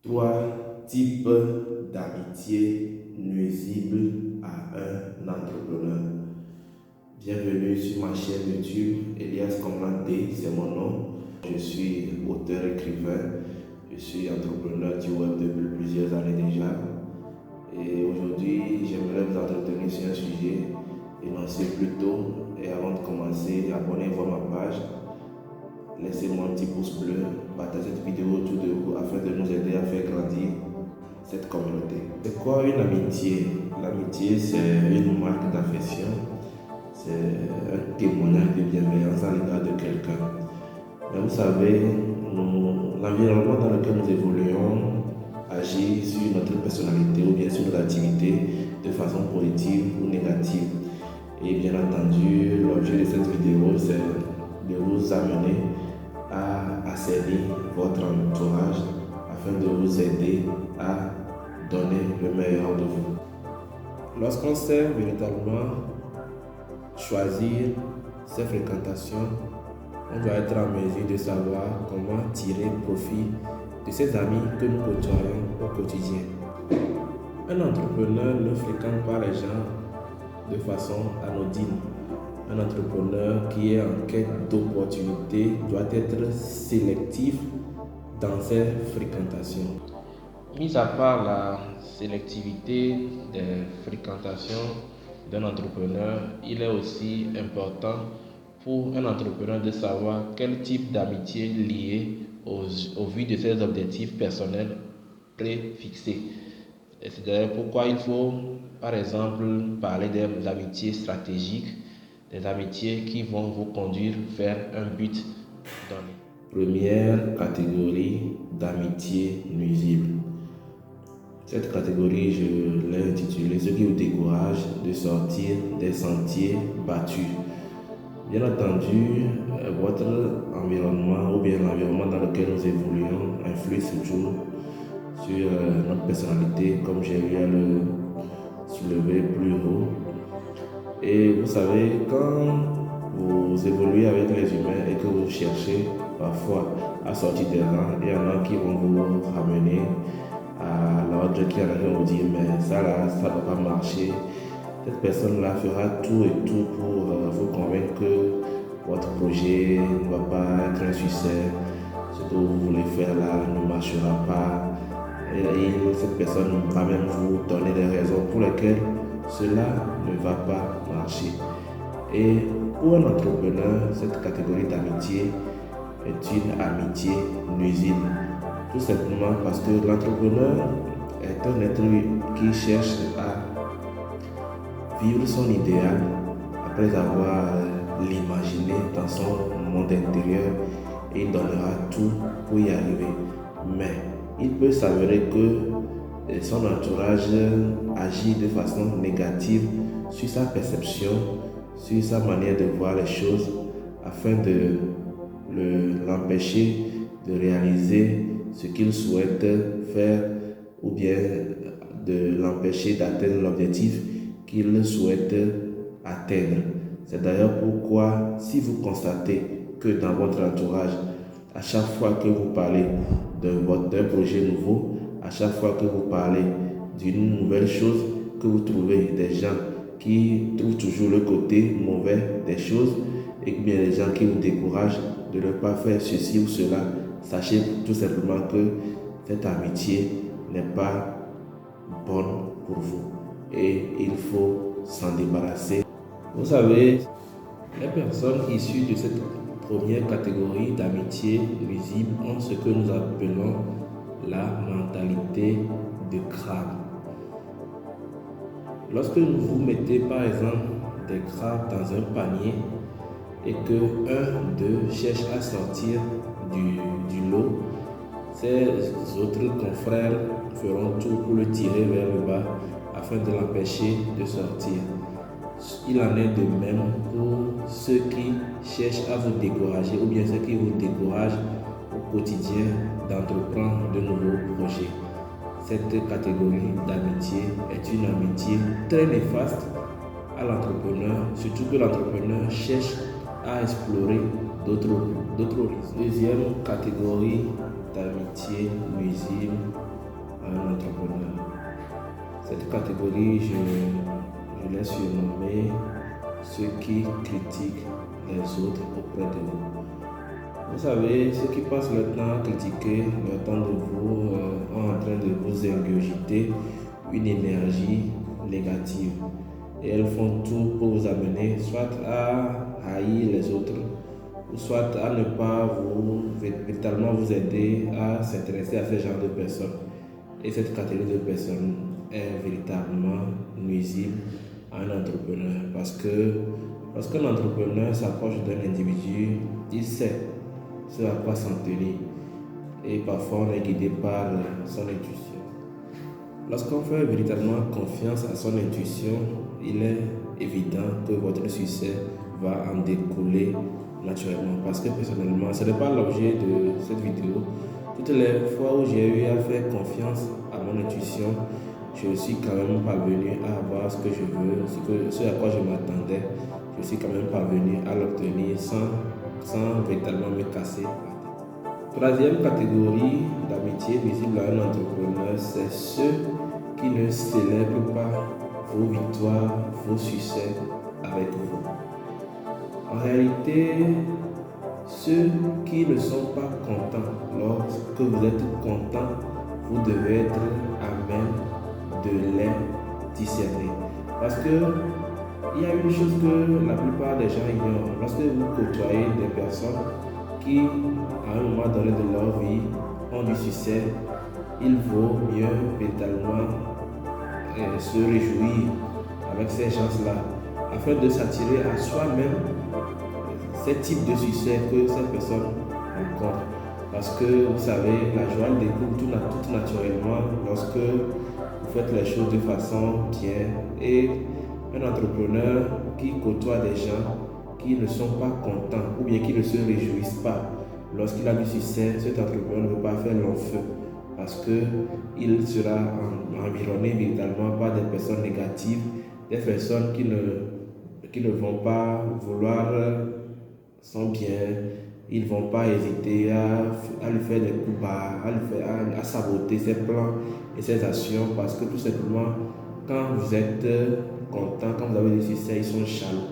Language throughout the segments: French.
Trois types d'amitié nuisibles à un entrepreneur. Bienvenue sur ma chaîne YouTube, Elias Komnate, c'est mon nom. Je suis auteur-écrivain, je suis entrepreneur du web depuis plusieurs années déjà. Et aujourd'hui, j'aimerais vous entretenir sur un sujet énoncé plus tôt. Et avant de commencer, abonnez-vous à ma page. Laissez-moi un petit pouce bleu, partagez cette vidéo autour de vous afin de nous aider à faire grandir cette communauté. C'est quoi une amitié? L'amitié, c'est une marque d'affection, c'est un témoignage de bienveillance à l'égard de quelqu'un. Mais vous savez, l'environnement dans lequel nous évoluons agit sur notre personnalité ou bien sur nos activités de façon positive ou négative. Et bien entendu, l'objet de cette vidéo, c'est de vous amener à assainir votre entourage afin de vous aider à donner le meilleur de vous. Lorsqu'on sait véritablement choisir ses fréquentations, on doit être en mesure de savoir comment tirer profit de ses amis que nous côtoyons au quotidien. Un entrepreneur ne fréquente pas les gens de façon anodine. Un entrepreneur qui est en quête d'opportunités doit être sélectif dans ses fréquentations. Mis à part la sélectivité des fréquentations d'un entrepreneur, il est aussi important pour un entrepreneur de savoir quel type d'amitié liée au vu de ses objectifs personnels préfixés. C'est d'ailleurs pourquoi il faut, par exemple, parler des amitiés stratégiques, des amitiés qui vont vous conduire vers un but donné. Première catégorie d'amitié nuisible. Cette catégorie, je l'ai intitulée « Ce qui vous décourage de sortir des sentiers battus ». Bien entendu, votre environnement ou bien l'environnement dans lequel nous évoluons influe toujours sur notre personnalité, comme j'ai eu à le soulever plus haut. Et vous savez, quand vous évoluez avec les humains et que vous cherchez parfois à sortir des rangs, il y en a qui vont vous ramener à l'ordre, qui en a qui vont vous dire mais ça là, ça ne va pas marcher. Cette personne-là fera tout et tout pour vous convaincre que votre projet ne va pas être un succès. Ce que vous voulez faire là ne marchera pas. Et cette personne va même vous donner des raisons pour lesquelles cela ne va pas marcher. Et pour un entrepreneur, cette catégorie d'amitié est une amitié nuisible. Tout simplement parce que l'entrepreneur est un être qui cherche à vivre son idéal après avoir l'imaginé dans son monde intérieur, et il donnera tout pour y arriver. Mais il peut s'avérer que son entourage agit de façon négative sur sa perception, sur sa manière de voir les choses, afin de l'empêcher de réaliser ce qu'il souhaite faire ou bien de l'empêcher d'atteindre l'objectif qu'il souhaite atteindre. C'est d'ailleurs pourquoi, si vous constatez que dans votre entourage, à chaque fois que vous parlez d'un projet nouveau, à chaque fois que vous parlez d'une nouvelle chose, que vous trouvez des gens qui trouvent toujours le côté mauvais des choses, et bien les gens qui vous découragent de ne pas faire ceci ou cela, sachez tout simplement que cette amitié n'est pas bonne pour vous et il faut s'en débarrasser. Vous savez, les personnes issues de cette première catégorie d'amitié nuisible ont ce que nous appelons la mentalité de crabe. Lorsque vous mettez par exemple des crabes dans un panier et que un d'eux cherche à sortir du lot, ses autres confrères feront tout pour le tirer vers le bas afin de l'empêcher de sortir. Il en est de même pour ceux qui cherchent à vous décourager ou bien ceux qui vous découragent au quotidien d'entreprendre de nouveaux projets. Cette catégorie d'amitié est une amitié très néfaste à l'entrepreneur, surtout que l'entrepreneur cherche à explorer d'autres horizons. Deuxième catégorie d'amitié nuisible à un entrepreneur. Cette catégorie, je l'ai surnommée ceux qui critiquent les autres auprès de vous. Vous savez, ceux qui passent leur temps à critiquer, leur temps de vous, en train de vous ingurgiter une énergie négative. Et elles font tout pour vous amener soit à haïr les autres, ou soit à ne pas véritablement vous aider à s'intéresser à ce genre de personnes. Et cette catégorie de personnes est véritablement nuisible à un entrepreneur. Parce que lorsqu'un entrepreneur s'approche d'un individu, il sait ce à quoi s'en tenir. Et parfois, on est guidé par son intuition. Lorsqu'on fait véritablement confiance à son intuition, il est évident que votre succès va en découler naturellement. Parce que personnellement, ce n'est pas l'objet de cette vidéo. Toutes les fois où j'ai eu à faire confiance à mon intuition, je suis quand même parvenu à avoir ce que je veux, ce à quoi je m'attendais. Je suis quand même parvenu à l'obtenir sans véritablement me casser la tête. Troisième catégorie d'amitié visible à un entrepreneur, c'est ceux qui ne célèbrent pas vos victoires, vos succès avec vous. En réalité, ceux qui ne sont pas contents lorsque vous êtes content, vous devez être à même de les discerner. Parce que il y a une chose que la plupart des gens ignorent. Lorsque vous côtoyez des personnes qui, à un moment donné de leur vie, ont du succès, il vaut mieux véritablement se réjouir avec ces gens-là, afin de s'attirer à soi-même ces types de succès que ces personnes rencontrent. Parce que vous savez, la joie découle tout naturellement lorsque vous faites les choses de façon bien. Et un entrepreneur qui côtoie des gens qui ne sont pas contents ou bien qui ne se réjouissent pas lorsqu'il a du succès, cet entrepreneur ne peut pas faire long feu parce qu'il sera environné véritablement par des personnes négatives, des personnes qui ne vont pas vouloir son bien. Ils ne vont pas hésiter à lui faire des coups bas, à saboter ses plans et ses actions parce que tout simplement, quand vous êtes content, quand vous avez du succès, ils sont jaloux.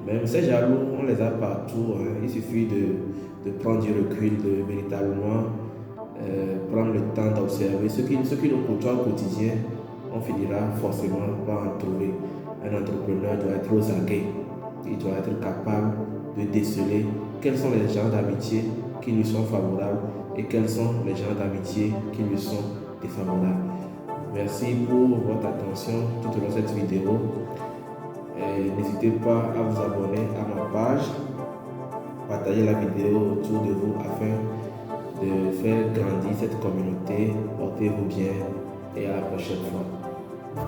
Même ces jaloux, on les a partout. Il suffit de prendre du recul, de véritablement prendre le temps d'observer. Ceux qui nous côtoient au quotidien, on finira forcément par en trouver. Un entrepreneur doit être aux aguets. Il doit être capable de déceler quels sont les gens d'amitié qui lui sont favorables et quels sont les gens d'amitié qui lui sont défavorables. Merci pour votre attention tout au long de cette vidéo. N'hésitez pas à vous abonner à ma page, partager la vidéo autour de vous afin de faire grandir cette communauté. Portez-vous bien et à la prochaine fois.